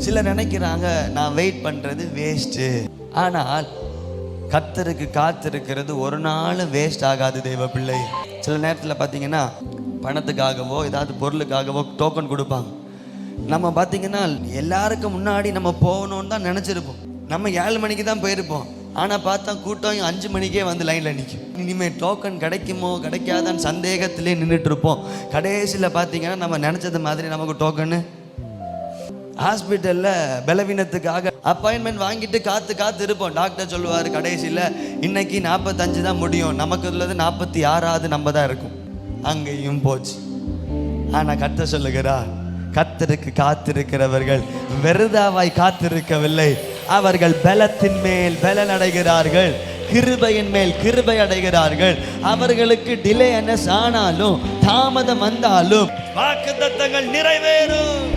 சிலர் நினைக்கிறாங்க நான் வெயிட் பண்றது வேஸ்ட். ஆனால் கர்த்தருக்கு காத்திருக்கிறது ஒரு நாள் வேஸ்ட் ஆகாது தெய்வ பிள்ளை. சில நேரத்தில் பார்த்தீங்கன்னா பணத்துக்காகவோ ஏதாவது பொருளுக்காகவோ டோக்கன் கொடுப்பாங்க. நம்ம பார்த்தீங்கன்னா எல்லாருக்கும் முன்னாடி நம்ம போகணும்னு தான் நினச்சிருப்போம். நம்ம 7 மணிக்கு தான் போயிருப்போம். ஆனால் பார்த்தா கூட்டம் 5 மணிக்கே வந்து லைனில் நிற்கும். இனிமேல் டோக்கன் கிடைக்குமோ கிடைக்காதான்னு சந்தேகத்திலே நின்றுட்டு இருப்போம். கடைசியில் பார்த்தீங்கன்னா நம்ம நினச்சது மாதிரி நமக்கு டோக்கனு. ஹாஸ்பிட்டலில் பலவீனத்துக்காக அப்பாயின்மெண்ட் வாங்கிட்டு காத்து இருப்போம். டாக்டர் சொல்லுவார் கடைசியில் இன்னைக்கு 45 தான் முடியும், நமக்கு உள்ளது 46வது நம்ம தான் இருக்கும். அங்கேயும் போச்சு. ஆனால் கர்த்தர் சொல்லுகிறார், கர்த்தருக்கு காத்திருக்கிறவர்கள் வெறுதாவாய் காத்திருக்கவில்லை, அவர்கள் பலத்தின் மேல் பலன் அடைகிறார்கள், கிருபையின் மேல் கிருபை அடைகிறார்கள். அவர்களுக்கு டிலே என்ன ஆனாலும் தாமதம் வந்தாலும் வாக்குத்தத்தங்கள் நிறைவேறும்.